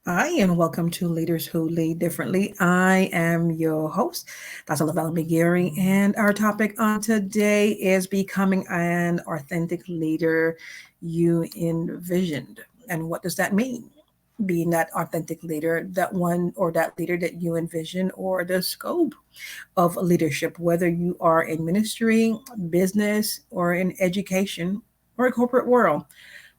Hi, and welcome to Leaders Who Lead Differently. I am your host, Dr. Lavelle McGarry, and our topic on today is becoming an authentic leader you envisioned. And what does that mean? Being that authentic leader, that one or that leader that you envision, or the scope of leadership, whether you are in ministry, business, or in education, or a corporate world.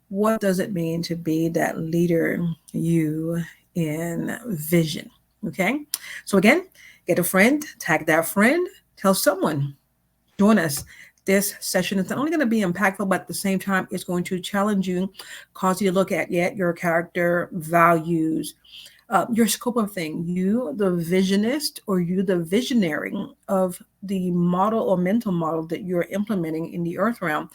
What does it mean to be that leader you envision? Okay. So, again, get a friend, tag that friend, tell someone, join us. This session is not only going to be impactful, but at the same time, it's going to challenge you, cause you to look at yet your character, values, your scope of thing. You, the visionist, or you, the visionary of the model or mental model that you're implementing in the earth realm.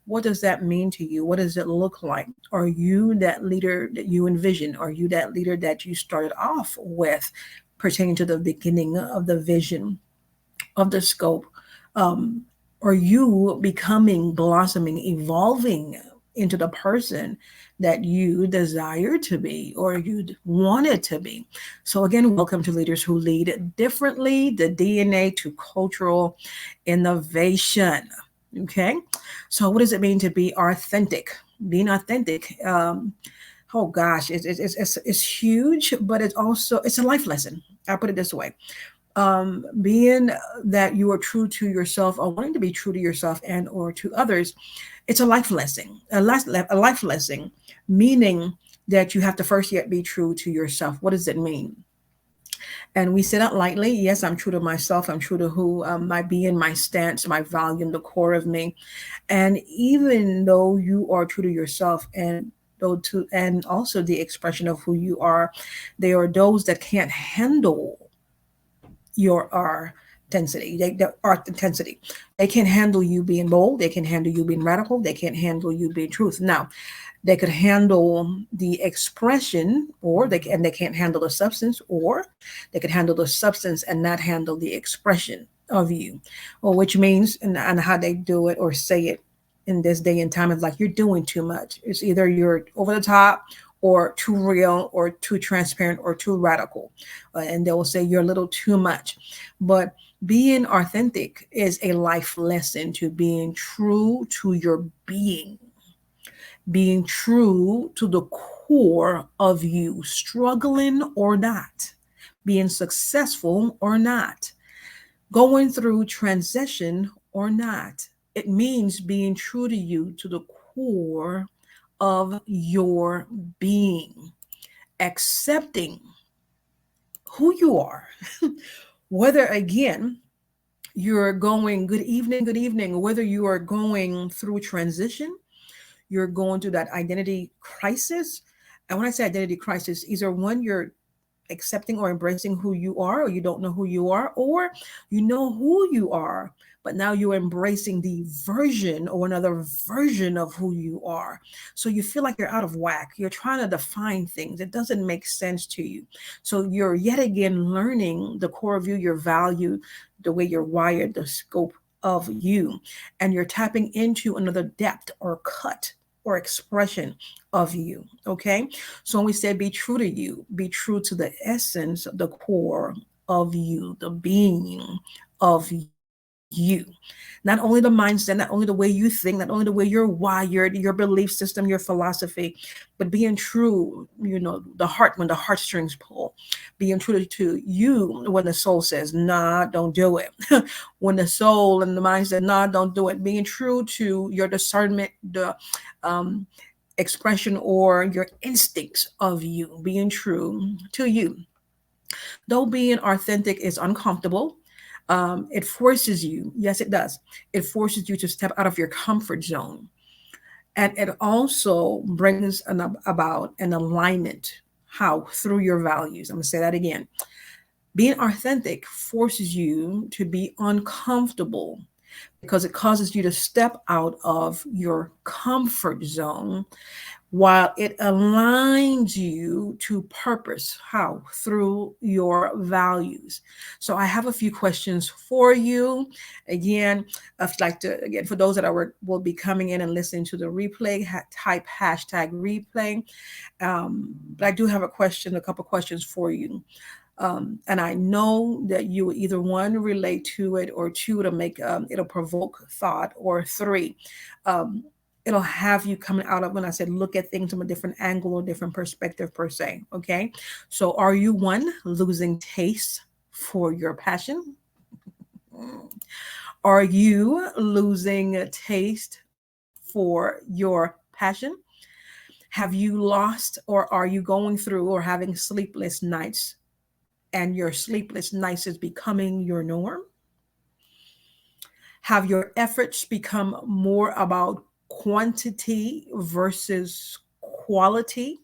What does that mean to you? What does it look like? Are you that leader that you envision? Are you that leader that you started off with pertaining to the beginning of the vision, of the scope? Um, are you becoming, blossoming, evolving into the person that you desire to be or you wanted to be? So, again, welcome to Leaders Who Lead Differently, the DNA to cultural innovation. Okay. So, what does it mean to be authentic? Being authentic. Oh gosh, it's huge, but it's a life lesson. I'll put it this way. Being that you are true to yourself or wanting to be true to yourself and or to others, it's a life lesson, a life lesson, meaning that you have to first yet be true to yourself. What does it mean? And we say that lightly. Yes, I'm true to myself. I'm true to who my being, my stance, my value, the core of me. And even though you are true to yourself and also the expression of who you are, there are those that can't handle your authenticity. They can handle you being bold. They can handle you being radical. They can't handle you being truth. Now, they could handle the expression, and they can't handle the substance, or they could handle the substance and not handle the expression of you, or which means and how they do it or say it in this day and time is like you're doing too much. It's either you're over the top or too real or too transparent or too radical, and they will say you're a little too much. But being authentic is a life lesson to being true to your being true to the core of you, struggling or not, being successful or not, going through transition or not. It means being true to you, to the core of your being, accepting who you are, whether again, you're going good evening, whether you are going through transition, you're going through that identity crisis. And when I say identity crisis, either one, you're accepting or embracing who you are, or you don't know who you are, or you know who you are, but now you're embracing the version or another version of who you are. So you feel like you're out of whack. You're trying to define things. It doesn't make sense to you. So you're yet again learning the core of you, your value, the way you're wired, the scope of you, and you're tapping into another depth or cut or expression of you. Okay. So when we say be true to you, be true to the essence, the core of you, the being of you. Not only the mindset, not only the way you think, not only the way you're wired, your belief system, your philosophy, but being true, the heart when the heartstrings pull, being true to you when the soul says, nah, don't do it. When the soul and the mind says, nah, don't do it. Being true to your discernment, the um, expression or your instincts of you, being true to you. Though being authentic is uncomfortable, it forces you, yes, it does. It forces you to step out of your comfort zone. And it also brings about an alignment. How? Through your values. I'm going to say that again. Being authentic forces you to be uncomfortable because it causes you to step out of your comfort zone, while it aligns you to purpose. How? Through your values. So I have a few questions for you. Again, I'd like to, again, for those that will be coming in and listening to the replay, type hashtag replay. But I do have a couple questions for you. And I know that you will either one relate to it, or two to make it'll provoke thought, or three, um, it'll have you coming out of, when I said look at things from a different angle or different perspective per se. Okay, so are you one, losing taste for your passion? Are you losing taste for your passion? Have you lost, or are you going through or having sleepless nights, and your sleepless nights is becoming your norm? Have your efforts become more about quantity versus quality?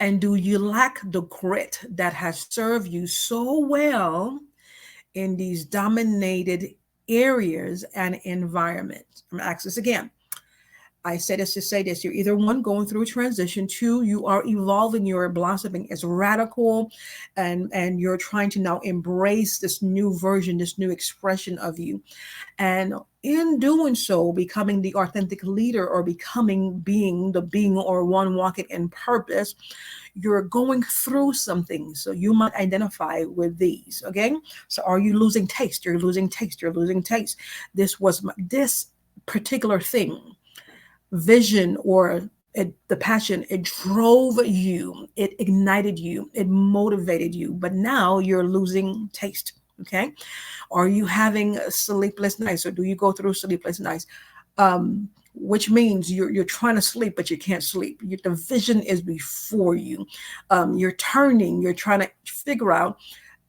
And do you lack the grit that has served you so well in these dominated areas and environments? I'm going to ask this again. I say this to say this: you're either one, going through a transition; two, you are evolving, you're blossoming. It's radical, and you're trying to now embrace this new version, this new expression of you. And in doing so, becoming the authentic leader, or being the being, or one walking in purpose, you're going through something. So you might identify with these. Okay. So are you losing taste? You're losing taste. You're losing taste. This particular thing, vision, or the passion, it drove you, it ignited you, it motivated you, but now you're losing taste. Okay. Are you having sleepless nights, or do you go through sleepless nights? Which means you're trying to sleep, but you can't sleep. The vision is before you. You're turning, you're trying to figure out,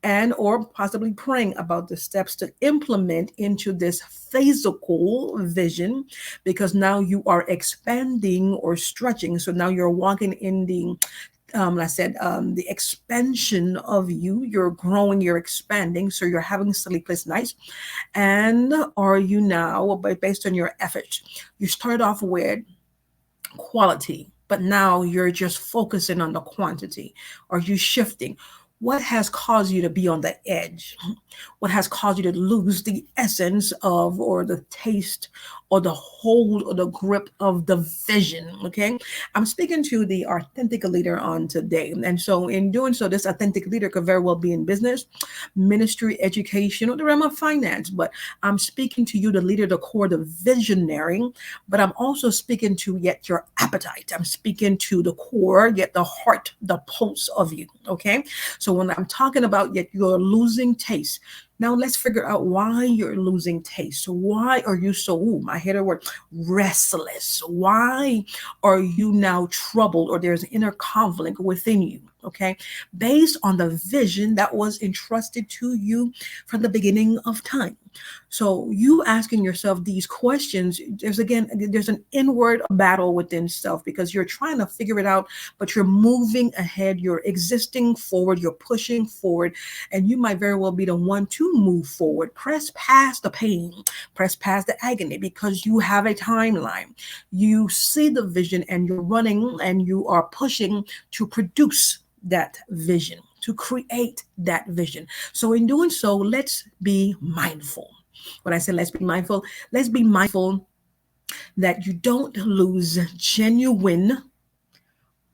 and or possibly praying about the steps to implement into this physical vision, because now you are expanding or stretching. So now you're walking in the I said, the expansion of you. You're growing, you're expanding. So you're having sleepless nights. And are you now, but based on your efforts, you started off with quality, but now you're just focusing on the quantity? Are you shifting? What has caused you to be on the edge? What has caused you to lose the essence of, or the taste, or the hold, or the grip of the vision? Okay. I'm speaking to the authentic leader on today. And so in doing so, this authentic leader could very well be in business, ministry, education, or the realm of finance. But I'm speaking to you, the leader, the core, the visionary. But I'm also speaking to yet your appetite. I'm speaking to the core, yet the heart, the pulse of you. Okay. So when I'm talking about yet you're losing taste, now let's figure out why you're losing taste. So why are you so, I hear the word restless? Why are you now troubled, or there's inner conflict within you? Okay. Based on the vision that was entrusted to you from the beginning of time. So you asking yourself these questions, there's an inward battle within self, because you're trying to figure it out, but you're moving ahead, you're existing forward, you're pushing forward, and you might very well be the one to move forward. Press past the pain, press past the agony, because you have a timeline. You see the vision, and you're running, and you are pushing to produce that vision, to create that vision. So in doing so, let's be mindful. When I say let's be mindful that you don't lose genuine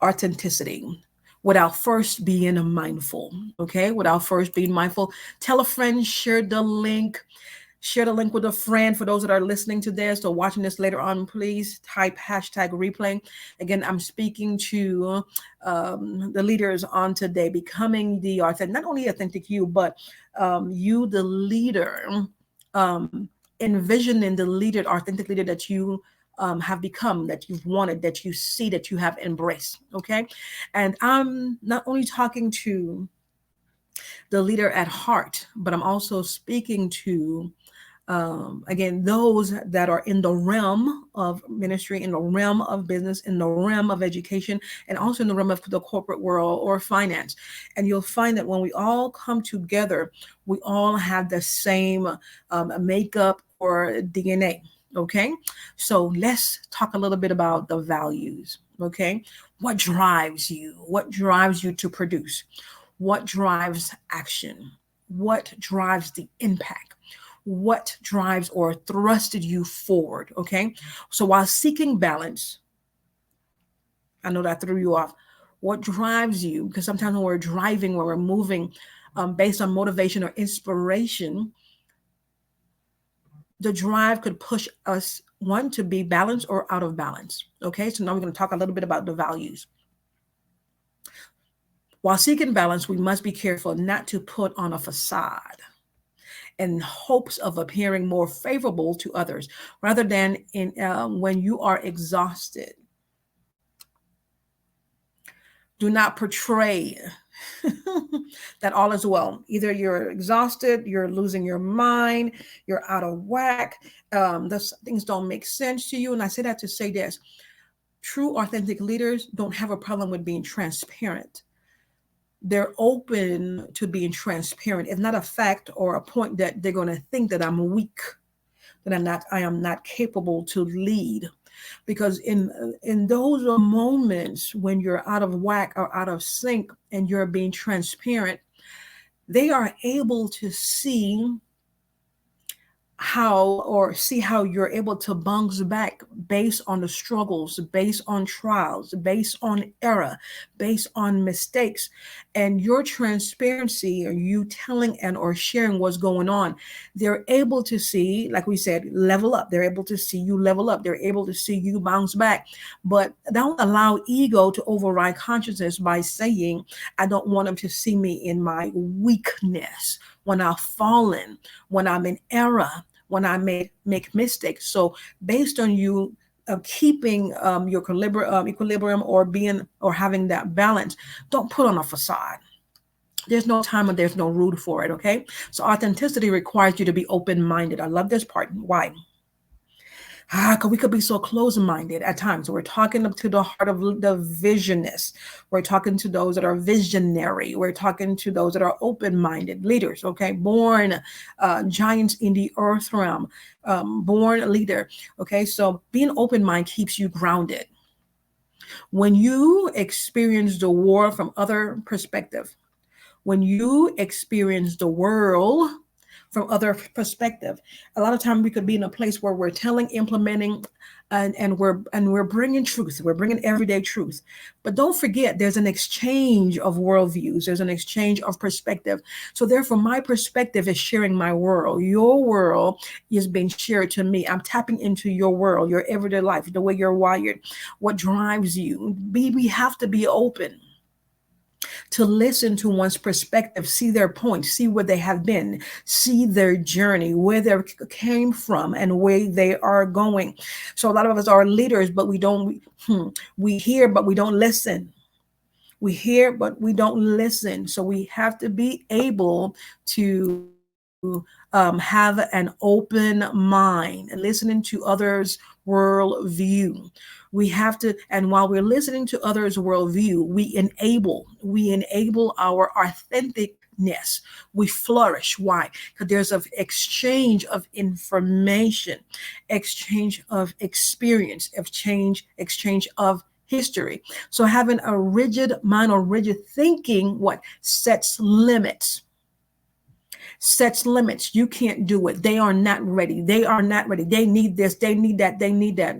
authenticity without first being mindful. Okay, without first being mindful. Tell a friend, share the link with a friend. For those that are listening to this or watching this later on, please type hashtag replay. Again, I'm speaking to the leaders on today, becoming the authentic, not only authentic you, but you, the leader, envisioning the leader, authentic leader that you have become, that you've wanted, that you see, that you have embraced. Okay. And I'm not only talking to the leader at heart, but I'm also speaking to again, those that are in the realm of ministry, in the realm of business, in the realm of education, and also in the realm of the corporate world or finance. And you'll find that when we all come together, we all have the same makeup or DNA. Okay, so let's talk a little bit about the values. Okay, what drives you? What drives you to produce? What drives action? What drives the impact? What drives or thrusted you forward? Okay, so while seeking balance, I know that threw you off. What drives you? Because sometimes when we're driving, when we're moving, based on motivation or inspiration, the drive could push us one to be balanced or out of balance. Okay, so now we're going to talk a little bit about the values. While seeking balance, we must be careful not to put on a facade in hopes of appearing more favorable to others, rather than in when you are exhausted. Do not portray that all is well. Either you're exhausted, you're losing your mind, you're out of whack, those things don't make sense to you. And I say that to say this: true, authentic leaders don't have a problem with being transparent. They're open to being transparent. It's not a fact or a point that they're going to think that I'm weak, that I am not capable to lead. Because in those moments when you're out of whack or out of sync and you're being transparent, they are able to see how you're able to bounce back based on the struggles, based on trials, based on error, based on mistakes, and your transparency, or you telling and or sharing what's going on. They're able to see, like we said, level up. They're able to see you level up. They're able to see you bounce back. But don't allow ego to override consciousness by saying, I don't want them to see me in my weakness, when I've fallen, when I'm in error, when I make mistakes. So based on you keeping your equilibrium, or being or having that balance, don't put on a facade. There's no time and there's no room for it. Okay, so authenticity requires you to be open-minded. I love this part. Why? Because we could be so close-minded at times. We're talking to the heart of the visionists. We're talking to those that are visionary. We're talking to those that are open-minded leaders. Okay, born giants in the earth realm, born leader. Okay, so being open-minded keeps you grounded. When you experience the world from other perspective, when you experience the world from other perspective, a lot of time we could be in a place where we're telling, implementing, and we're bringing truth. We're bringing everyday truth. But don't forget, there's an exchange of worldviews. There's an exchange of perspective. So therefore, my perspective is sharing my world. Your world is being shared to me. I'm tapping into your world, your everyday life, the way you're wired, what drives you. We have to be open to listen to one's perspective, see their point, see where they have been, see their journey, where they came from, and where they are going. So a lot of us are leaders, but we hear, but we don't listen. We hear, but we don't listen. So we have to be able to have an open mind, listening to others' worldview. We have to, and while we're listening to others' worldview, we enable our authenticness. We flourish. Why? Because there's an exchange of information, exchange of experience, exchange of history. So having a rigid mind or rigid thinking, what sets limits. You can't do it. They are not ready. They are not ready. They need this. They need that. They need that.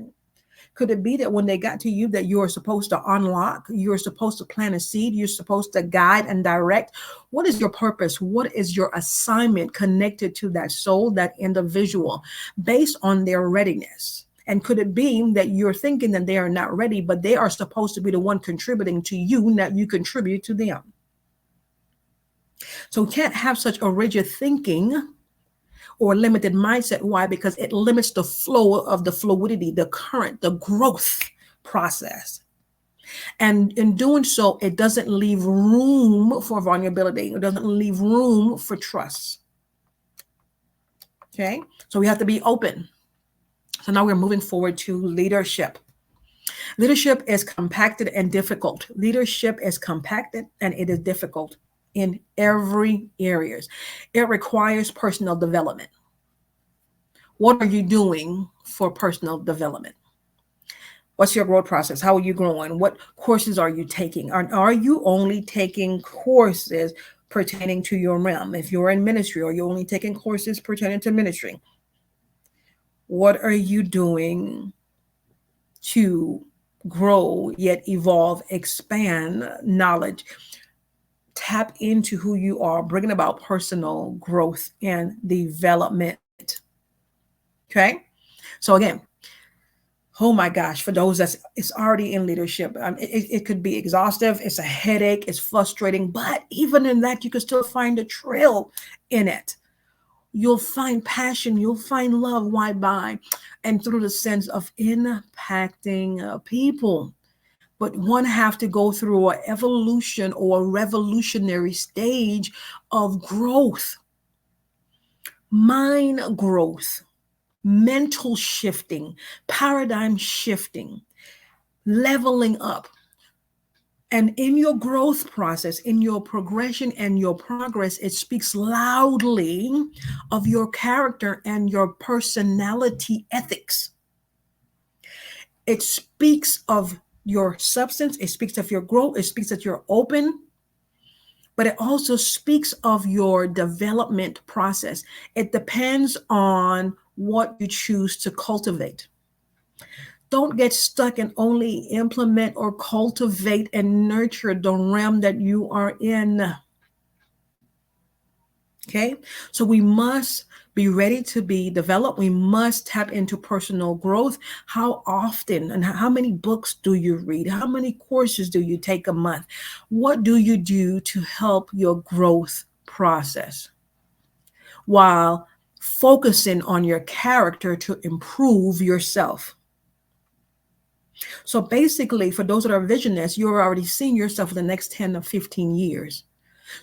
Could it be that when they got to you that you're supposed to unlock, you're supposed to plant a seed, you're supposed to guide and direct? What is your purpose? What is your assignment connected to that soul, that individual, based on their readiness? And could it be that you're thinking that they are not ready, but they are supposed to be the one contributing to you, not you contribute to them? So we can't have such a rigid thinking or limited mindset. Why? Because it limits the flow of the fluidity, the current, the growth process. And in doing so, it doesn't leave room for vulnerability. It doesn't leave room for trust. Okay. So we have to be open. So now we're moving forward to leadership. Leadership is compacted and difficult. Leadership is compacted and it is difficult in every areas. It requires personal development. What are you doing for personal development? What's your growth process? How are you growing? What courses are you taking? Are you only taking courses pertaining to your realm? If you're in ministry, are you only taking courses pertaining to ministry? What are you doing to grow, yet evolve, expand knowledge, tap into who you are, bringing about personal growth and development? Okay. So again, oh my gosh, for those that's it's already in leadership, it could be exhaustive. It's a headache. It's frustrating. But even in that, you can still find a thrill in it. You'll find passion. You'll find love. Why by? And through the sense of impacting people. But one have to go through an evolution or a revolutionary stage of growth, mind growth, mental shifting, paradigm shifting, leveling up. And in your growth process, in your progression and your progress, it speaks loudly of your character and your personality ethics. It speaks of your substance, it speaks of your growth, it speaks that you're open, but it also speaks of your development process. It depends on what you choose to cultivate. Don't get stuck and only implement or cultivate and nurture the realm that you are in. Okay. So we must be ready to be developed. We must tap into personal growth. How often and how many books do you read? How many courses do you take a month? What do you do to help your growth process while focusing on your character to improve yourself? So basically, for those that are visionists, you're already seeing yourself for the next 10 or 15 years.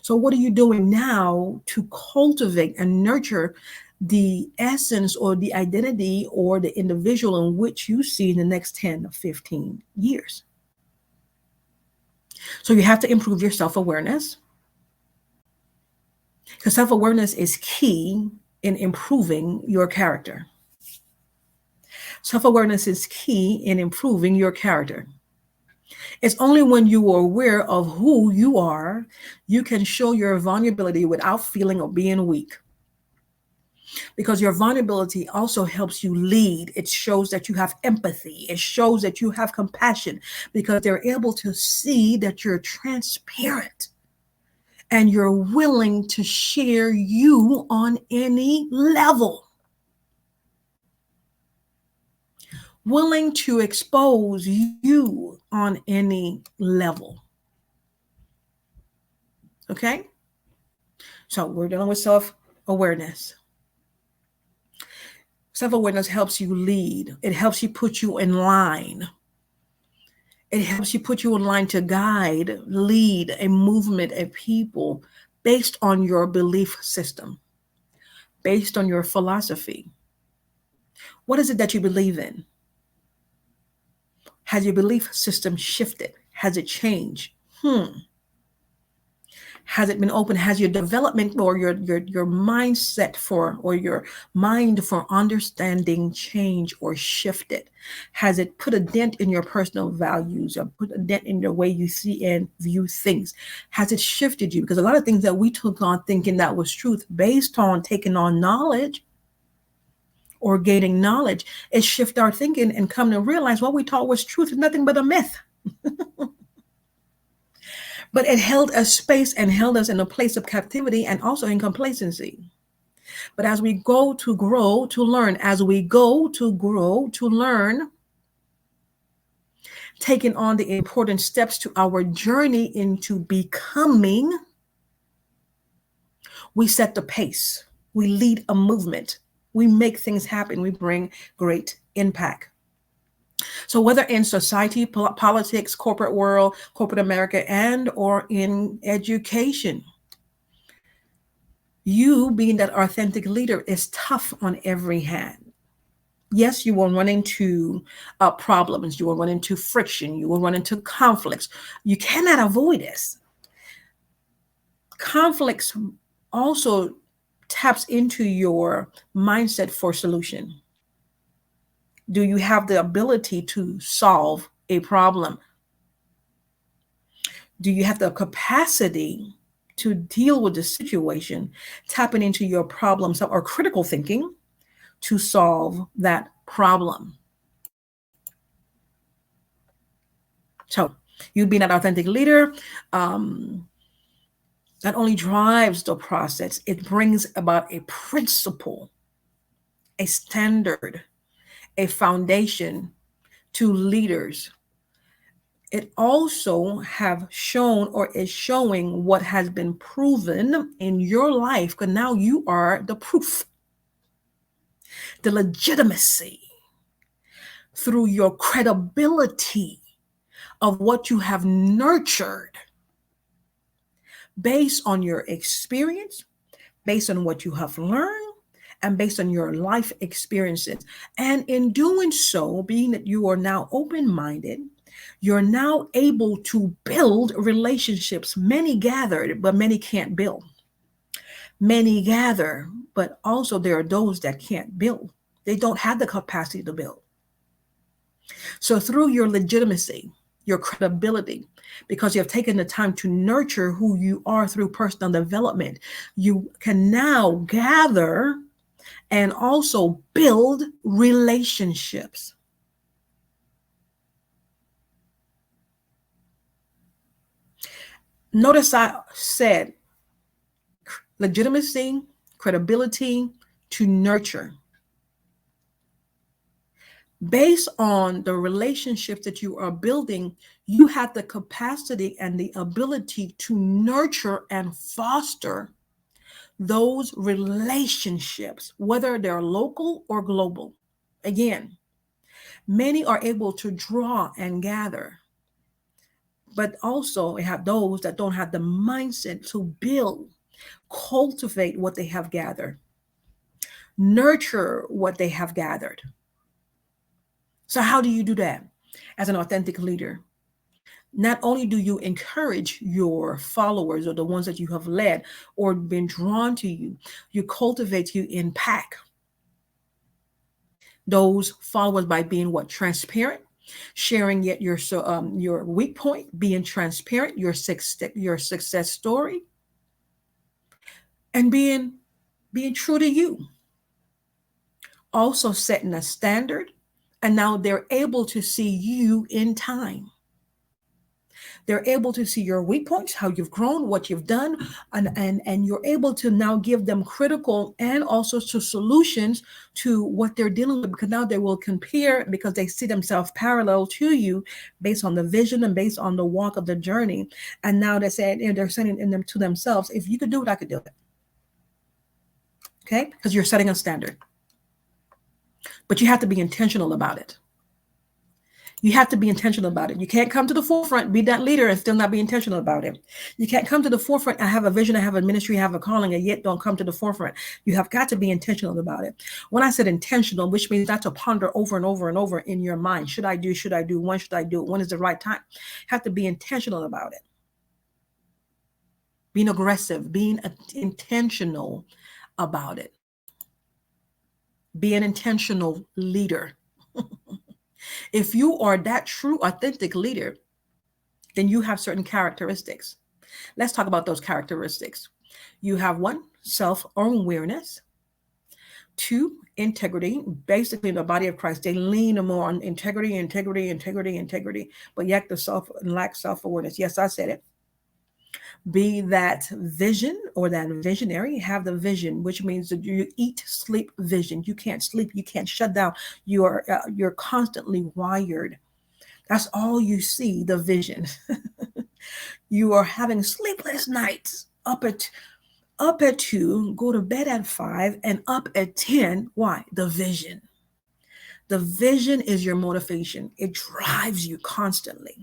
So what are you doing now to cultivate and nurture the essence or the identity or the individual in which you see in the next 10 or 15 years? So you have to improve your self-awareness, because self-awareness is key in improving your character. Self-awareness is key in improving your character. It's only when you are aware of who you are, you can show your vulnerability without feeling or being weak. Because your vulnerability also helps you lead. It shows that you have empathy. It shows that you have compassion, because they're able to see that you're transparent and you're willing to share you on any level. Willing to expose you on any level. Okay? So we're dealing with self-awareness. Self-awareness helps you lead. It helps you put you in line. It helps you put you in line to guide, lead a movement of people based on your belief system, based on your philosophy. What is it that you believe in? Has your belief system shifted? Has it changed? Has it been open? Has your development or your mindset for, or your mind for understanding change or shifted? Has it put a dent in your personal values or put a dent in the way you see and view things? Has it shifted you? Because a lot of things that we took on thinking that was truth based on taking on knowledge or gaining knowledge, it shift our thinking and come to realize what we taught was truth is nothing but a myth. But it held us space and held us in a place of captivity and also in complacency. But as we go to grow, to learn, as we go to grow, to learn, taking on the important steps to our journey into becoming, we set the pace. We lead a movement. We make things happen. We bring great impact. So whether in society, politics, corporate world, corporate America, and or in education, you being that authentic leader is tough on every hand. Yes, you will run into problems. You will run into friction. You will run into conflicts. You cannot avoid this. Conflicts also taps into your mindset for solution. Do you have the ability to solve a problem? Do you have the capacity to deal with the situation, tapping into your problems or critical thinking to solve that problem? So, you being an authentic leader, um, not only drives the process, it brings about a principle, a standard, a foundation to leaders. It also have shown or is showing what has been proven in your life, because now you are the proof, the legitimacy through your credibility of what you have nurtured based on your experience, based on what you have learned, and based on your life experiences. And in doing so, being that you are now open minded, you're now able to build relationships. Many gathered, but many can't build. Many gather, but also there are those that can't build. They don't have the capacity to build. So, through your legitimacy, your credibility, because you have taken the time to nurture who you are through personal development, you can now gather and also build relationships. Notice I said legitimacy, credibility to nurture. Based on the relationship that you are building, you have the capacity and the ability to nurture and foster those relationships, whether they're local or global. Again, many are able to draw and gather, but also we have those that don't have the mindset to build, cultivate what they have gathered, nurture what they have gathered. So, how do you do that as an authentic leader? Not only do you encourage your followers or the ones that you have led or been drawn to you, you cultivate, you impact those followers by being what? Transparent, sharing yet your weak point, being transparent, your success story, and being true to you. Also setting a standard, and now they're able to see you in time. They're able to see your weak points, how you've grown, what you've done, and you're able to now give them critical and also to solutions to what they're dealing with, because now they will compare because they see themselves parallel to you based on the vision and based on the walk of the journey. And now they're saying in them to themselves, if you could do it, I could do it. Okay? Because you're setting a standard. But you have to be intentional about it. You have to be intentional about it. You can't come to the forefront, be that leader, and still not be intentional about it. You can't come to the forefront, I have a vision, I have a ministry, I have a calling, and yet don't come to the forefront. You have got to be intentional about it. When I said intentional, which means not to ponder over and over and over in your mind, should I do, when should I do it, when is the right time? You have to be intentional about it. Being aggressive, being intentional about it. Be an intentional leader. If you are that true, authentic leader, then you have certain characteristics. Let's talk about those characteristics. You have one, self-awareness. Two, integrity. Basically, in the body of Christ, they lean more on integrity, but yet lack self-awareness. Yes, I said it. Be that vision or that visionary. Have the vision, which means that you eat, sleep, vision. You can't sleep. You can't shut down. You're constantly wired. That's all you see, the vision. You are having sleepless nights, up at 2, go to bed at 5, and up at 10. Why? The vision. The vision is your motivation. It drives you constantly.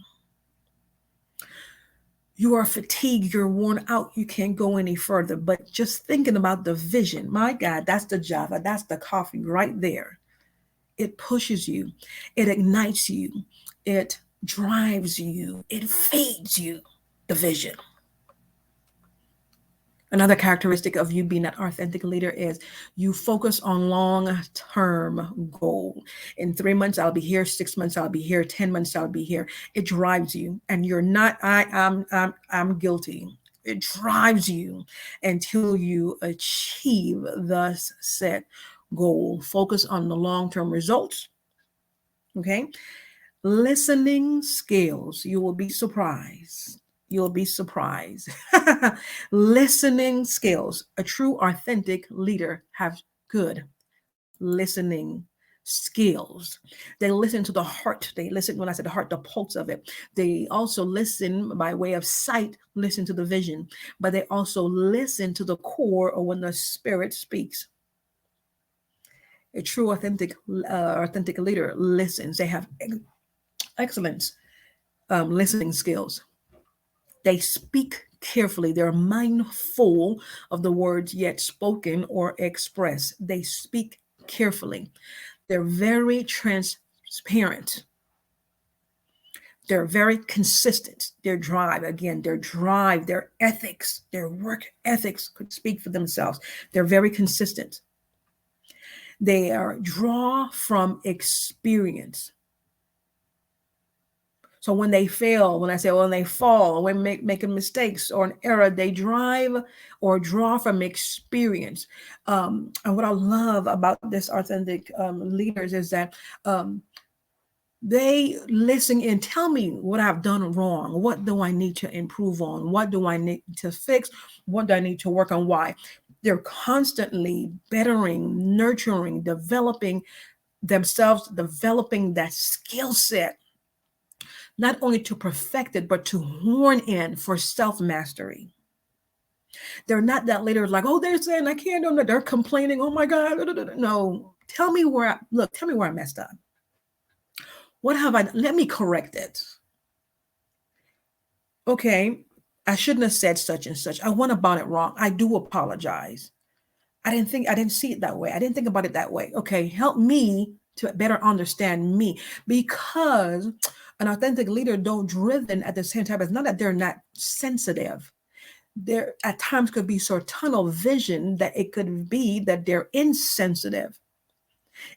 You are fatigued, you're worn out, you can't go any further. But just thinking about the vision, my God, that's the Java, that's the coffee right there. It pushes you, it ignites you, it drives you, it feeds you, the vision. Another characteristic of you being an authentic leader is you focus on long-term goal. In 3 months, I'll be here. 6 months, I'll be here. 10 months, I'll be here. It drives you, and you're not. I'm guilty. It drives you until you achieve the set goal. Focus on the long-term results. Okay, listening skills. You will be surprised. You'll be surprised. Listening skills. A true, authentic leader have good listening skills. They listen to the heart. They listen, when I said the heart, the pulse of it. They also listen by way of sight, listen to the vision, but they also listen to the core or when the spirit speaks. A true, authentic leader listens. They have excellence listening skills. They speak carefully. They're mindful of the words yet spoken or expressed. They speak carefully. They're very transparent. They're very consistent. Their drive, their ethics, their work ethics could speak for themselves. They're very consistent. They are draw from experience. So when they fail, when I say when they fall, when making mistakes or an error, they drive or draw from experience. And what I love about this authentic leaders is that they listen and tell me what I've done wrong. What do I need to improve on? What do I need to fix? What do I need to work on? Why? They're constantly bettering, nurturing, developing themselves, developing that skill set, not only to perfect it, but to horn in for self mastery. They're not that leader like, oh, they're saying I can't do that. They're complaining. Oh my God. No, tell me tell me where I messed up. What have I, let me correct it. Okay, I shouldn't have said such and such. I went about it wrong. I do apologize. I didn't see it that way. I didn't think about it that way. Okay, help me to better understand me, because an authentic leader don't driven at the same time. It's not that they're not sensitive. There at times could be sort of tunnel vision, that it could be that they're insensitive,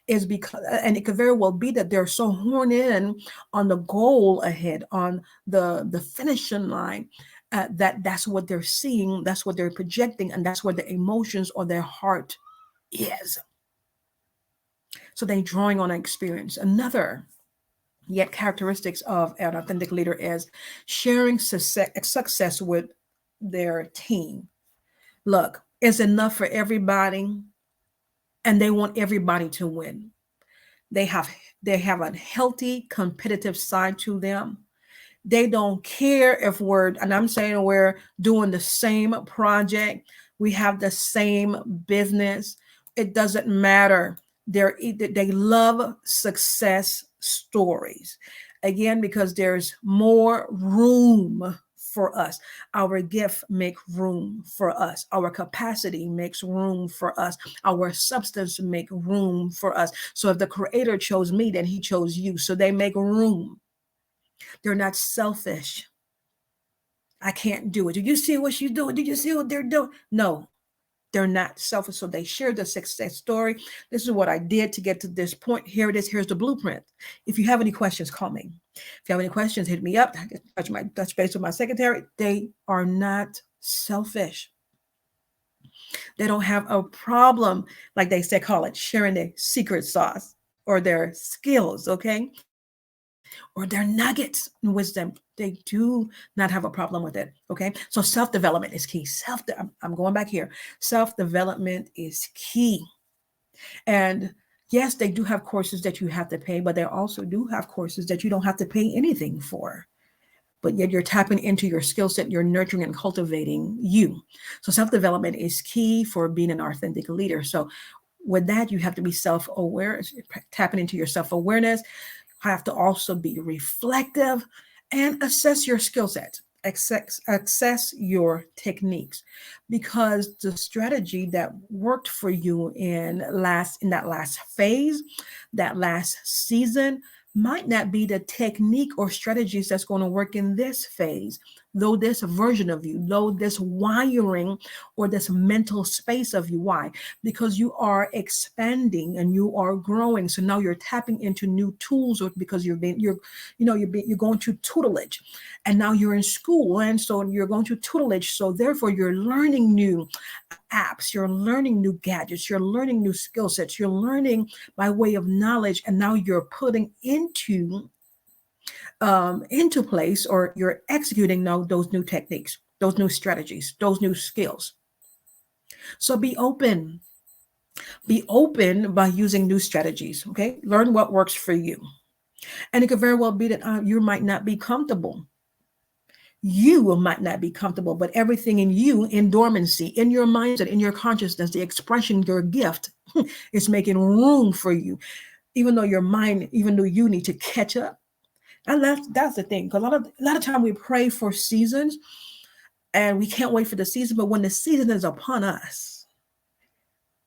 is because, and it could very well be that they're so horned in on the goal ahead, on the finishing line, that's what they're seeing, that's what they're projecting, and that's where the emotions or their heart is. So they're drawing on experience. Another yet characteristics of an authentic leader is sharing success with their team. Look, it's enough for everybody, and they want everybody to win. They have they have a healthy competitive side to them. They don't care if and I'm saying we're doing the same project, we have the same business. It doesn't matter. They love success stories. Again, because there's more room for us. Our gift make room for us. Our capacity makes room for us. Our substance make room for us. So if the creator chose me, then he chose you. So they make room. They're not selfish. I can't do it. Do you see what she's doing? Do you see what they're doing? No, they're not selfish. So they share the success story. This is what I did to get to this point. Here it is. Here's the blueprint. If you have any questions, call me. If you have any questions, hit me up. Touch base with my secretary. They are not selfish. They don't have a problem, like they say, call it sharing their secret sauce or their skills, okay? Or their nuggets and wisdom. They do not have a problem with it, okay? So self-development is key. I'm going back here. Self-development is key. And yes, they do have courses that you have to pay, but they also do have courses that you don't have to pay anything for. But yet you're tapping into your skill set, you're nurturing and cultivating you. So self-development is key for being an authentic leader. So with that, you have to be self-aware, tapping into your self-awareness. Have to also be reflective and assess your skill set, assess your techniques, because the strategy that worked for you in that last phase, that last season, might not be the technique or strategies that's going to work in this phase. though this version of you, though this wiring or this mental space of you. Why? Because you are expanding and you are growing. So now you're tapping into new tools, or because you're going to tutelage, and now you're in school, and so you're going to tutelage. So therefore, you're learning new apps, you're learning new gadgets, you're learning new skill sets, you're learning by way of knowledge, and now you're putting into place, or you're executing now those new techniques, those new strategies, those new skills. So be open by using new strategies. Okay, learn what works for you, and it could very well be that you might not be comfortable. You might not be comfortable, but everything in you, in dormancy, in your mindset, in your consciousness, the expression, your gift, is making room for you, even though your mind, even though you need to catch up. And that's the thing, because a lot of time we pray for seasons, and we can't wait for the season. But when the season is upon us,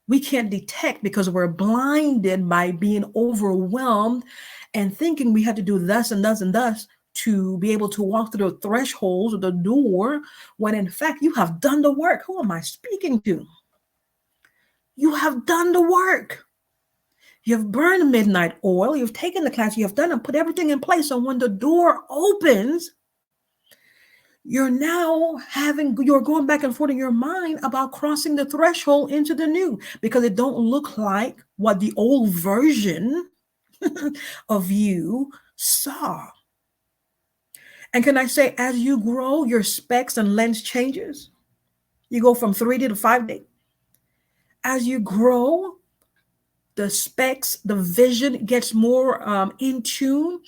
we can't detect because we're blinded by being overwhelmed and thinking we have to do thus and thus and thus to be able to walk through the thresholds or the door, when in fact you have done the work. Who am I speaking to? You have done the work. You've burned midnight oil. You've taken the class. You have done and put everything in place. So when the door opens, you're going back and forth in your mind about crossing the threshold into the new, because it don't look like what the old version of you saw. And can I say, as you grow, your specs and lens changes. You go from 3D to 5D. As you grow, the specs, the vision gets more in tune.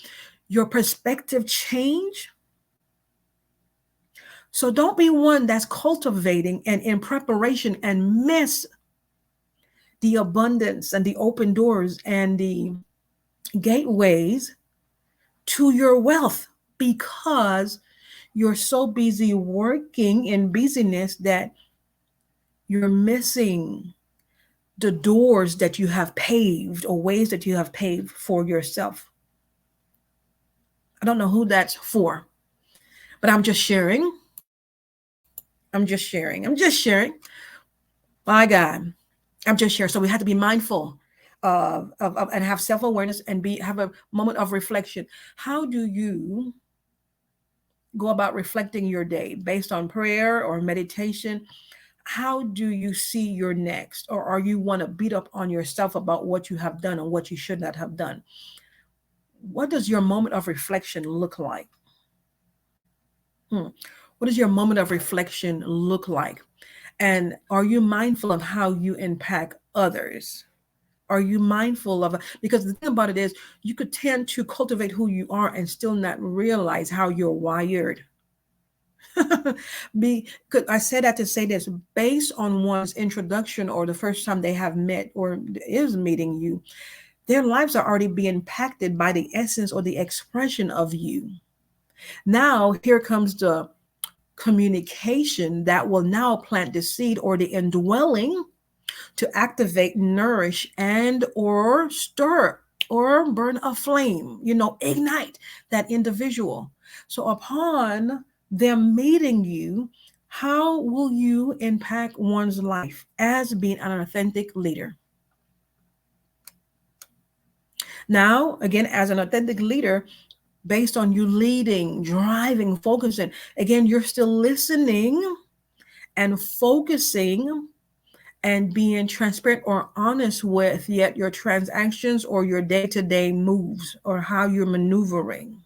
Your perspective change. So don't be one that's cultivating and in preparation and miss the abundance and the open doors and the gateways to your wealth, because you're so busy working in busyness that you're missing the doors that you have paved, or ways that you have paved for yourself. I don't know who that's for, but I'm just sharing. My God, I'm just sharing. So we have to be mindful of and have self-awareness, and have a moment of reflection. How do you go about reflecting your day based on prayer or meditation? How do you see your next? Or are you want to beat up on yourself about what you have done and what you should not have done? What does your moment of reflection look like? What does your moment of reflection look like? And are you mindful of how you impact others? Are you mindful of, because the thing about it is, you could tend to cultivate who you are and still not realize how you're wired. Because I said that to say this, based on one's introduction or the first time they have met or is meeting you, their lives are already being impacted by the essence or the expression of you. Now, here comes the communication that will now plant the seed or the indwelling to activate, nourish, and or stir or burn a flame, ignite that individual. So upon them meeting you, how will you impact one's life as being an authentic leader? Now, again, as an authentic leader, based on you leading, driving, focusing, again, you're still listening and focusing and being transparent or honest with yet your transactions or your day-to-day moves or how you're maneuvering.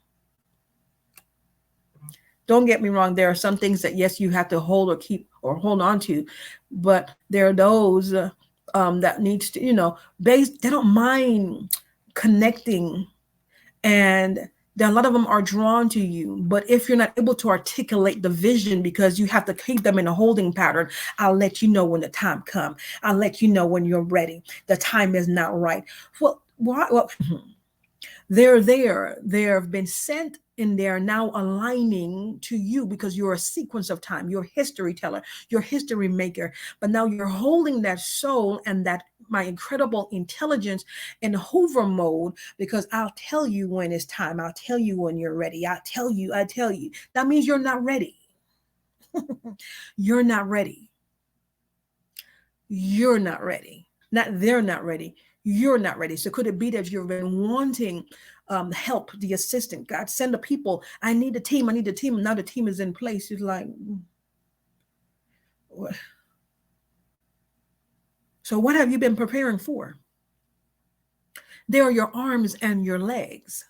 Don't get me wrong, there are some things that yes, you have to hold or keep or hold on to, but there are those that needs to, they don't mind connecting, and a lot of them are drawn to you. But if you're not able to articulate the vision because you have to keep them in a holding pattern, I'll let you know when the time comes. I'll let you know when you're ready. The time is not right. Well, they're there. They've been sent and they're now aligning to you because you're a sequence of time. You're a history teller. You're a history maker. But now you're holding that soul and that my incredible intelligence in hover mode, because I'll tell you when it's time. I'll tell you when you're ready. I tell you. That means you're not ready. You're not ready. You're not ready. Not they're not ready. You're not ready. So could it be that you've been wanting help, the assistant? God, send the people. I need a team. I need a team. Now the team is in place. You're like, what? So what have you been preparing for? They are your arms and your legs.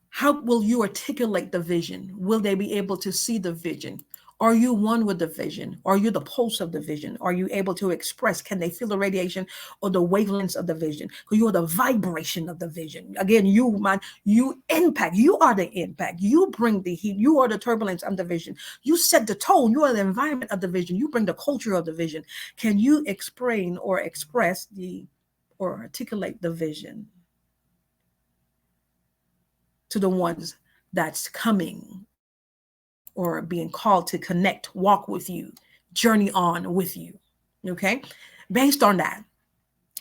How will you articulate the vision? Will they be able to see the vision? Are you one with the vision? Are you the pulse of the vision? Are you able to express? Can they feel the radiation or the wavelengths of the vision? Because you are the vibration of the vision. Again, you, man, you impact. You are the impact. You bring the heat. You are the turbulence of the vision. You set the tone. You are the environment of the vision. You bring the culture of the vision. Can you explain or express the or articulate the vision to the ones that's coming or being called to connect, walk with you, journey on with you? Okay. Based on that,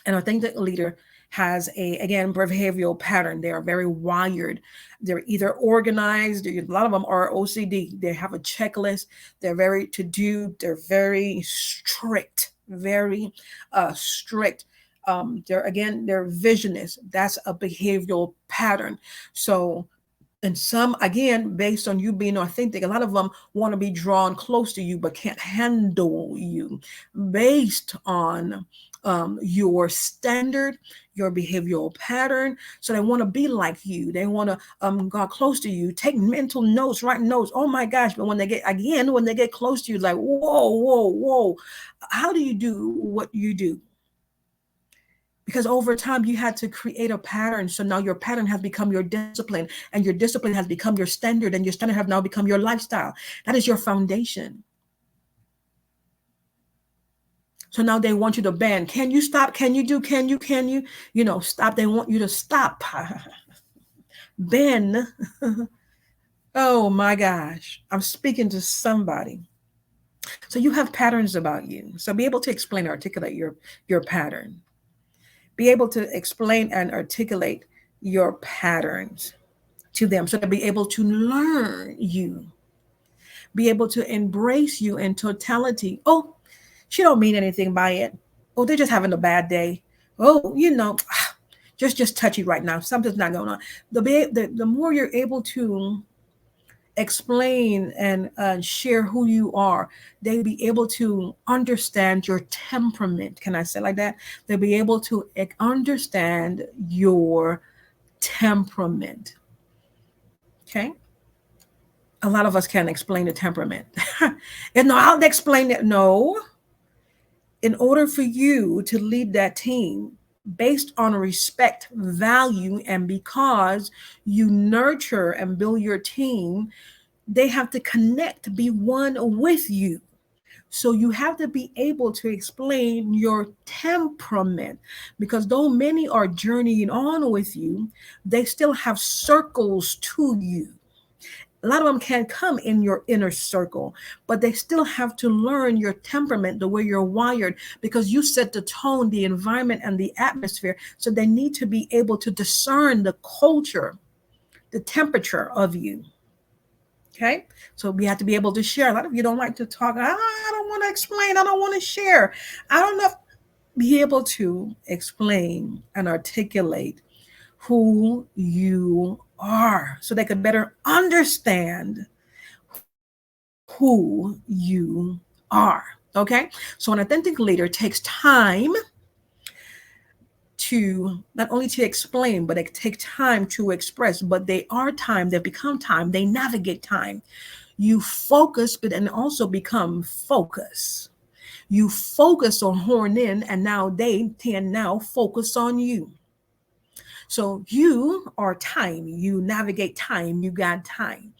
and I think that leader has a, again, behavioral pattern. They are very wired. They're either organized, a lot of them are OCD. They have a checklist. They're very to do. They're very strict, very strict. They're visionists. That's a behavioral pattern. So, and some, again, based on you being authentic, a lot of them want to be drawn close to you but can't handle you based on your standard, your behavioral pattern. So they want to be like you. They want to go close to you, take mental notes, write notes. Oh my gosh. But when they get, again, when they get close to you, like, whoa, whoa, whoa. How do you do what you do? Because over time you had to create a pattern. So now your pattern has become your discipline, and your discipline has become your standard, and your standard have now become your lifestyle. That is your foundation. So now they want you to bend. Can you stop? Can you do? Can you, stop? They want you to stop. Bend. Oh my gosh. I'm speaking to somebody. So you have patterns about you. So be able to explain, articulate your pattern. Be able to explain and articulate your patterns to them so they'll be able to learn you, be able to embrace you in totality. Oh, she don't mean anything by it. Oh, they're just having a bad day. Oh, just touchy right now. Something's not going on. The more you're able to explain and share who you are, they be able to understand your temperament. Can I say it like that? They'll be able to understand your temperament. Okay. A lot of us can't explain the temperament. And no, I'll explain it. No, in order for you to lead that team based on respect, value, and because you nurture and build your team, they have to connect, be one with you. So you have to be able to explain your temperament, because though many are journeying on with you, they still have circles to you. A lot of them can't come in your inner circle, but they still have to learn your temperament, the way you're wired, because you set the tone, the environment, and the atmosphere. So they need to be able to discern the culture, the temperature of you. Okay. So we have to be able to share. A lot of you don't like to talk. I don't want to explain. I don't want to share. I don't know. Be able to explain and articulate who you are so they can better understand who you are. Okay. So an authentic leader takes time to not only to explain, but it take time to express. But they are time, they become time, they navigate time. You focus, but and also become focus. You focus on horn in, and now they can now focus on you. So you are time, you navigate time, you got time.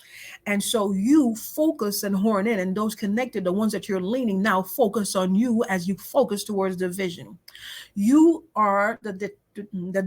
And so you focus and horn in, and those connected, the ones that you're leaning, now focus on you as you focus towards the vision. You are the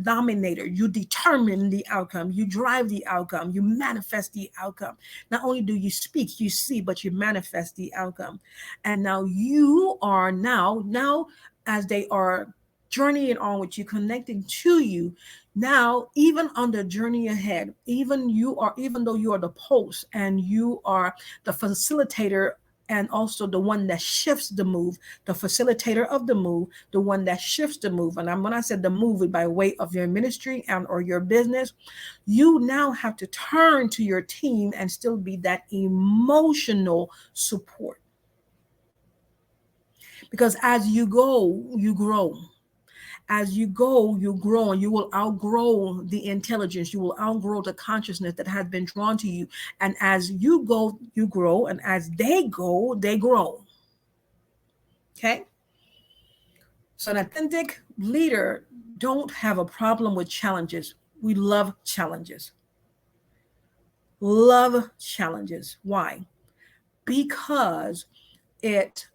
dominator. You determine the outcome. You drive the outcome. You manifest the outcome. Not only do you speak, you see, but you manifest the outcome. And now you are now as they are journeying on with you, connecting to you, Now, even on the journey ahead, even though you are the post and you are the facilitator and also the one that shifts the move, the facilitator of the move, the one that shifts the move. And when I said the move by way of your ministry and or your business, you now have to turn to your team and still be that emotional support. Because as you go, you grow. As you go, you grow, and you will outgrow the intelligence. You will outgrow the consciousness that has been drawn to you. And as you go, you grow. And as they go, they grow. Okay? So an authentic leader don't have a problem with challenges. We love challenges. Love challenges. Why? Because it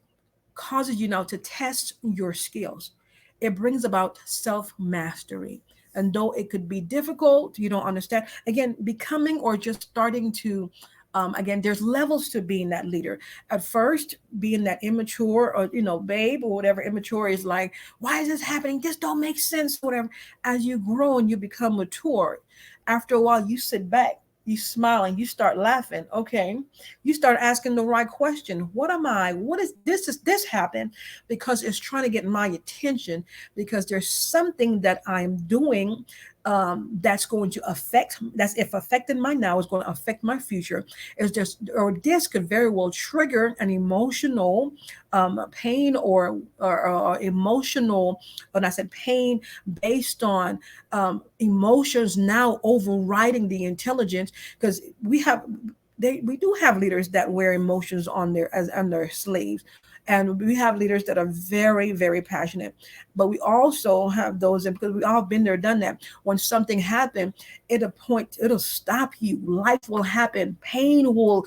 causes you now to test your skills. It brings about self mastery. And though it could be difficult, you don't understand. Again, becoming or just starting to, again, there's levels to being that leader. At first, being that immature or, babe or whatever immature is like, why is this happening? This don't make sense, whatever. As you grow and you become mature, after a while, you sit back, you smile and you start laughing. Okay, you start asking the right question. What am I? What is this? Is this happen? Because it's trying to get my attention, because there's something that I'm doing that's going to affect, that's if affected my now is going to affect my future. It's just, or this could very well trigger an emotional pain or emotional, when I said pain, based on emotions now overriding the intelligence. Because we do have leaders that wear emotions on their sleeves, and we have leaders that are very, very passionate. But we also have those, and because we all been there, done that. When something happened, it'll stop you. Life will happen. Pain will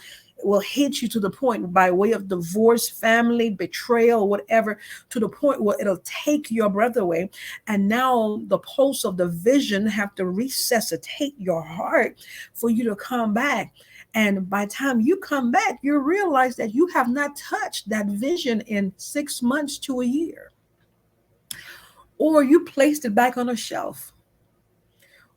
hit you to the point, by way of divorce, family, betrayal, whatever, to the point where it'll take your breath away. And now the pulse of the vision have to resuscitate your heart for you to come back. And by the time you come back, you realize that you have not touched that vision in 6 months to a year. Or you placed it back on a shelf.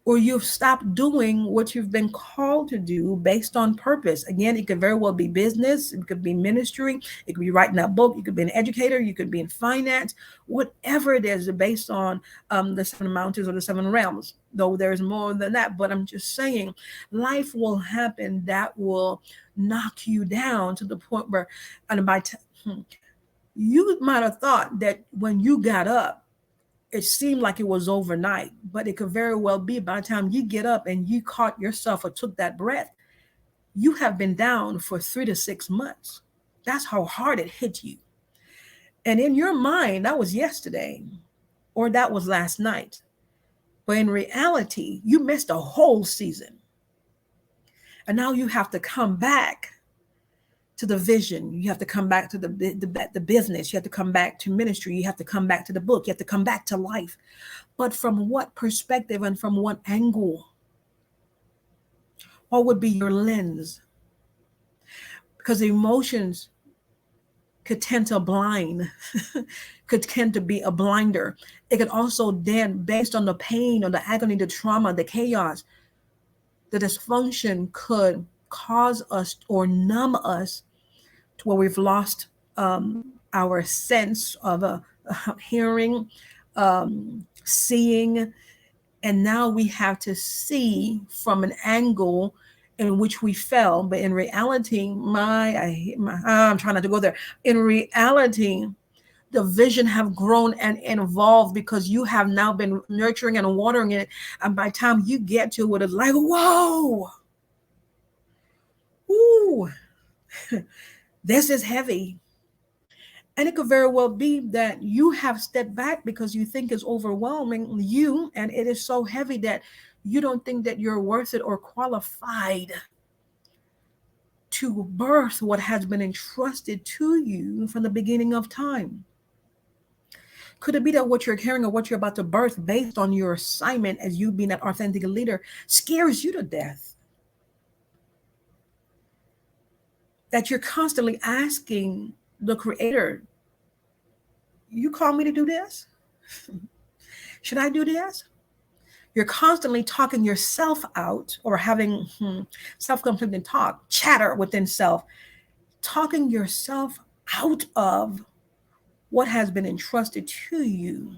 Or you've stopped doing what you've been called to do based on purpose. Again, it could very well be business, it could be ministry, it could be writing a book, you could be an educator, you could be in finance, whatever it is, based on the 7 mountains or the 7 realms. Though there's more than that, but I'm just saying, life will happen that will knock you down to the point where, and you might have thought that when you got up, it seemed like it was overnight, but it could very well be by the time you get up and you caught yourself or took that breath, you have been down for 3 to 6 months. That's how hard it hit you. And in your mind, that was yesterday or that was last night. But in reality, you missed a whole season. And now you have to come back to the vision. You have to come back to the business. You have to come back to ministry. You have to come back to the book. You have to come back to life. But from what perspective and from what angle? What would be your lens? Because emotions could tend to blind, could tend to be a blinder. It could also then, based on the pain or the agony, the trauma, the chaos, the dysfunction could cause us or numb us to where we've lost our sense of hearing, seeing, and now we have to see from an angle in which we fell. But in reality, I'm trying not to go there. In reality, the vision have grown and evolved because you have now been nurturing and watering it. And by the time you get to it, it's like, whoa, ooh, this is heavy. And it could very well be that you have stepped back because you think it's overwhelming you, and it is so heavy that you don't think that you're worth it or qualified to birth what has been entrusted to you from the beginning of time. Could it be that what you're carrying or what you're about to birth based on your assignment as you being an authentic leader scares you to death? That you're constantly asking the creator, you call me to do this? Should I do this? You're constantly talking yourself out or having self-conflicting talk, chatter within self, talking yourself out of what has been entrusted to you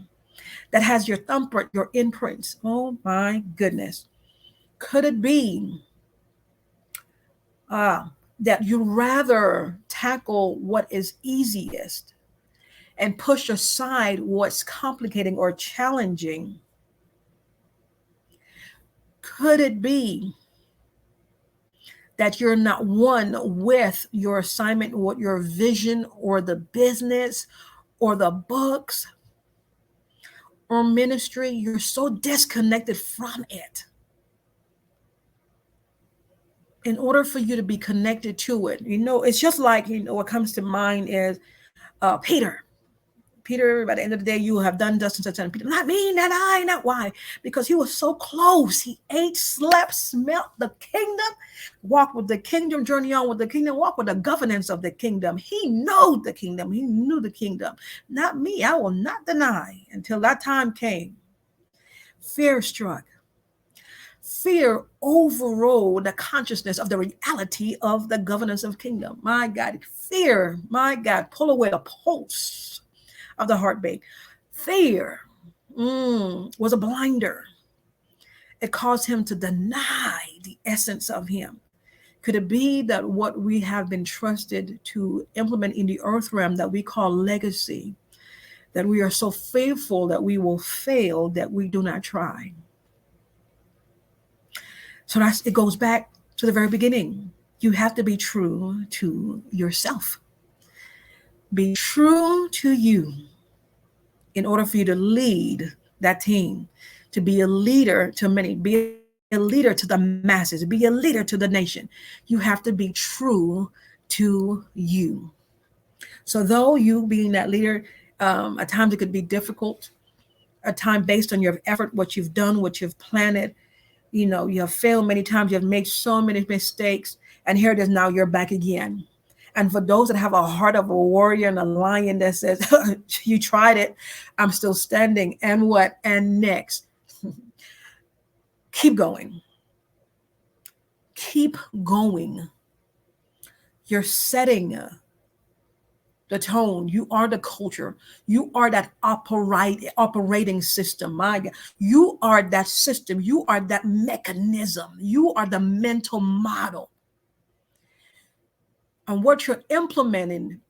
that has your thumbprint, your imprints. Oh my goodness. Could it be uh, that you rather tackle what is easiest and push aside what's complicating or challenging? Could it be that you're not one with your assignment, what your vision or the business or the books or ministry? You're so disconnected from it. In order for you to be connected to it, it's just like, what comes to mind is Peter. Peter, by the end of the day, you have done thus and such. And Peter, not me, not I, not why. Because he was so close. He ate, slept, smelt the kingdom, walked with the kingdom, journey on with the kingdom, walk with the governance of the kingdom. He knew the kingdom. He knew the kingdom. Not me. I will not deny until that time came. Fear struck. Fear overrode the consciousness of the reality of the governance of kingdom. My God, fear, my God, pull away the pulse of the heartbeat. Fear was a blinder. It caused him to deny the essence of him. Could it be that what we have been trusted to implement in the earth realm that we call legacy, that we are so fearful that we will fail that we do not try? So it goes back to the very beginning. You have to be true to yourself. Be true to you in order for you to lead that team, to be a leader to many, be a leader to the masses, be a leader to the nation. You have to be true to you. So though you being that leader, at times it could be difficult, a time based on your effort, what you've done, what you've planted. You have failed many times. You have made so many mistakes. And here it is now, you're back again. And for those that have a heart of a warrior and a lion that says, you tried it, I'm still standing. And what? And next. Keep going. Keep going. You're setting the tone. You are the culture. You are that operating system. My God. You are that system. You are that mechanism. You are the mental model. And what you're implementing,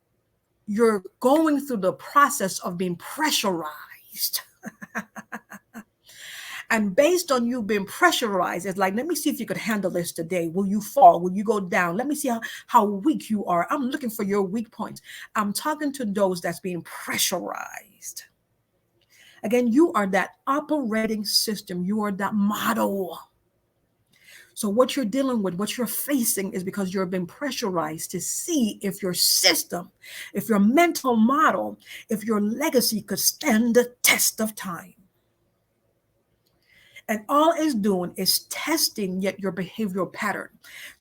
you're going through the process of being pressurized. And based on you being pressurized, it's like, let me see if you could handle this today. Will you fall? Will you go down? Let me see how weak you are. I'm looking for your weak points. I'm talking to those that's being pressurized. Again, you are that operating system. You are that model. So what you're dealing with, what you're facing is because you're being pressurized to see if your system, if your mental model, if your legacy could stand the test of time. And all it's doing is testing yet your behavioral pattern,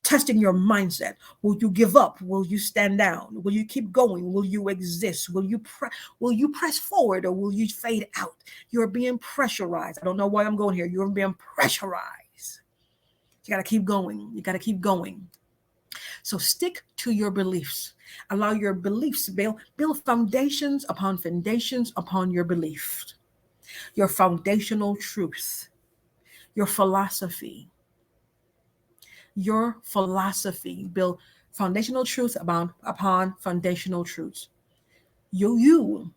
testing your mindset. Will you give up? Will you stand down? Will you keep going? Will you exist? Will you press forward, or will you fade out? You're being pressurized. I don't know why I'm going here. You're being pressurized. You got to keep going. You got to keep going. So stick to your beliefs. Allow your beliefs to build foundations upon your beliefs, your foundational truths. Your philosophy build foundational truths upon foundational truths. You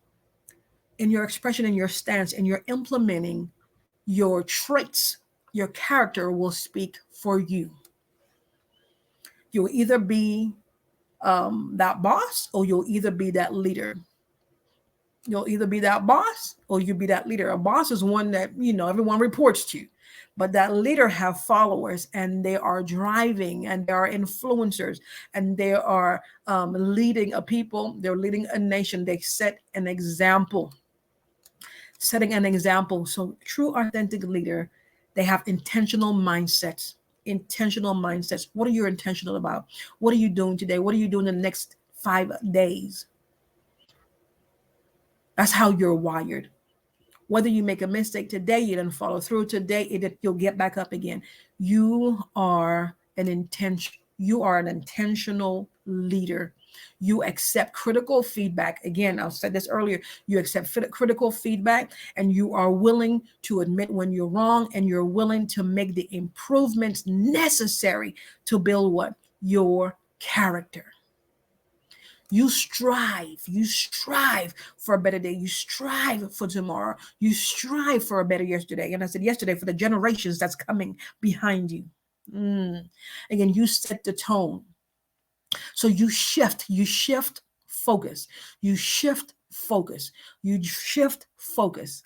in your expression, in your stance, and you're implementing your traits, your character will speak for you. You'll either be that boss, or you'll either be that leader. You'll either be that boss or you be that leader. A boss is one that, everyone reports to. But that leader have followers, and they are driving, and they are influencers, and they are leading a people. They're leading a nation. They set an example. Setting an example. So true, authentic leader, they have intentional mindsets. Intentional mindsets. What are you intentional about? What are you doing today? What are you doing in the next 5 days? That's how you're wired. Whether you make a mistake today, you didn't follow through today, you'll get back up again. You are an intentional leader. You accept critical feedback. Again, I said this earlier. You accept critical feedback, and you are willing to admit when you're wrong, and you're willing to make the improvements necessary to build what? Your character. You strive for a better day. You strive for tomorrow. You strive for a better yesterday. And I said yesterday, for the generations that's coming behind you. Again, you set the tone. So you shift focus. You shift focus. You shift focus.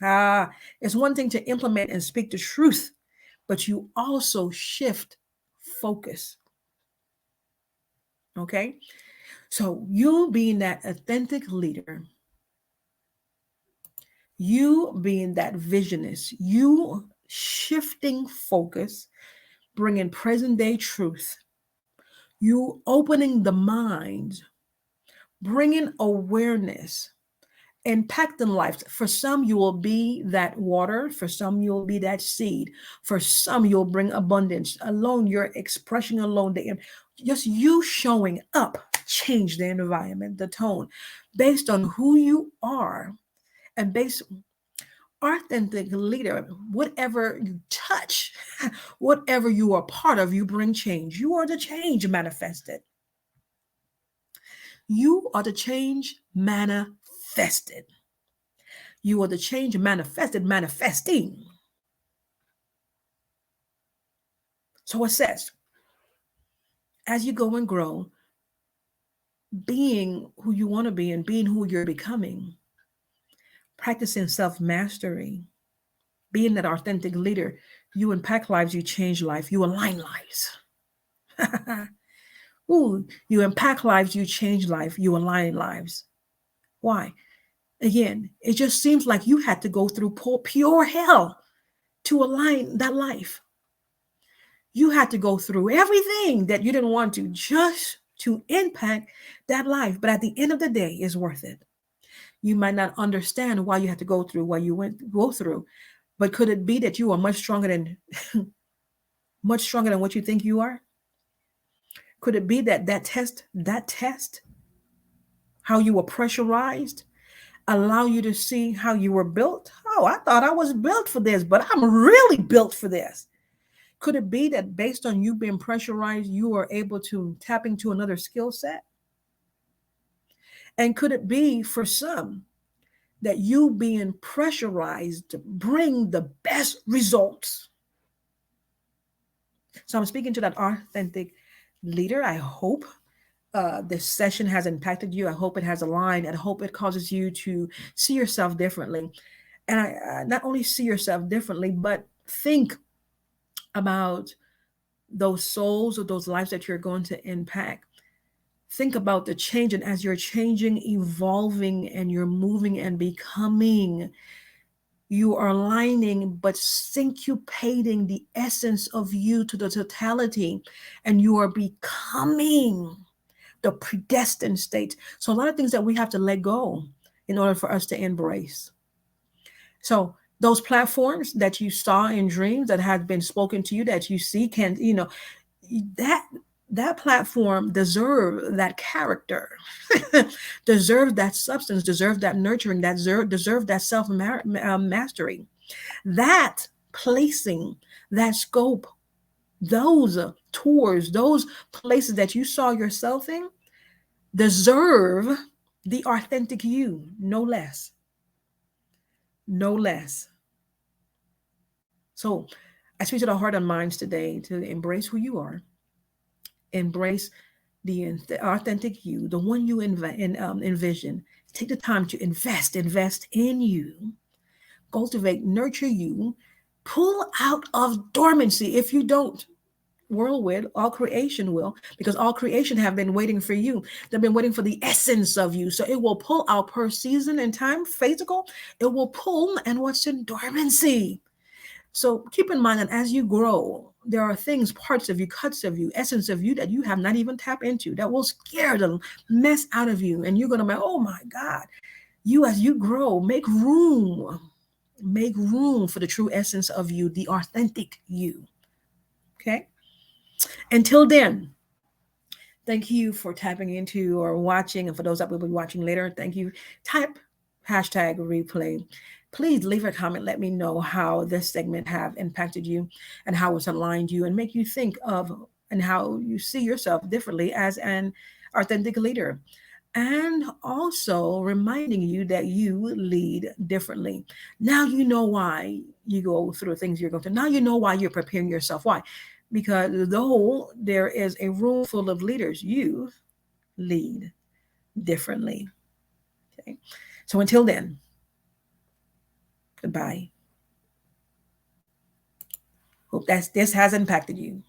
It's one thing to implement and speak the truth, but you also shift focus. Okay? So you being that authentic leader, you being that visionist, you shifting focus, bringing present day truth, you opening the mind, bringing awareness, impacting lives. For some, you will be that water. For some, you'll be that seed. For some, you'll bring abundance. Alone, your expression alone, just you showing up, change the environment, the tone, based on who you are, and based authentic leader. Whatever you touch, whatever you are part of, you bring change. You are the change manifested. You are the change manifested. You are the change manifested, manifesting. So it says, as you go and grow, being who you want to be and being who you're becoming, practicing self mastery, being that authentic leader, you impact lives, you change life, you align lives. Ooh, you impact lives, you change life, you align lives. Why? Again, it just seems like you had to go through pure hell to align that life. You had to go through everything that you didn't want to just to impact that life. But at the end of the day, it's worth it. You might not understand why you had to go through what you go through, but could it be that you are much stronger than much stronger than what you think you are? Could it be that that test, how you were pressurized, allow you to see how you were built? Oh, I thought I was built for this, but I'm really built for this. Could it be that based on you being pressurized, you are able to tap into another skill set? And could it be for some that you being pressurized to bring the best results? So I'm speaking to that authentic leader. I hope this session has impacted you. I hope it has aligned. I hope it causes you to see yourself differently. And not only see yourself differently, but think about those souls or those lives that you're going to impact. Think about the change, and as you're changing, evolving, and you're moving and becoming, you are aligning but syncopating the essence of you to the totality, and you are becoming the predestined state. So a lot of things that we have to let go in order for us to embrace. So those platforms that you saw in dreams that have been spoken to you, that you see, that platform deserve that character, deserve that substance, deserve that nurturing, that deserve that self mastery, that placing, that scope, those tours, those places that you saw yourself in, deserve the authentic you, no less. No less. So I speak to the heart and minds today to embrace who you are, embrace the authentic you, the one you envision. Take the time to invest in you, cultivate, nurture you, pull out of dormancy. If you don't, world will, all creation will, because all creation have been waiting for you. They've been waiting for the essence of you. So it will pull out per season and time, physical, it will pull and what's in dormancy. So keep in mind that as you grow, there are things, parts of you, cuts of you, essence of you that you have not even tapped into that will scare the mess out of you. And you're going to be, oh my God, you as you grow, make room. Make room for the true essence of you, the authentic you. Okay. Until then, thank you for tapping into or watching. And for those that will be watching later, thank you. Type hashtag replay. Please leave a comment. Let me know how this segment have impacted you and how it's aligned you and make you think of and how you see yourself differently as an authentic leader. And also reminding you that you lead differently. Now you know why you go through the things you're going through. Now you know why you're preparing yourself. Why? Because though there is a room full of leaders, you lead differently. Okay. So until then, goodbye. Hope this has impacted you.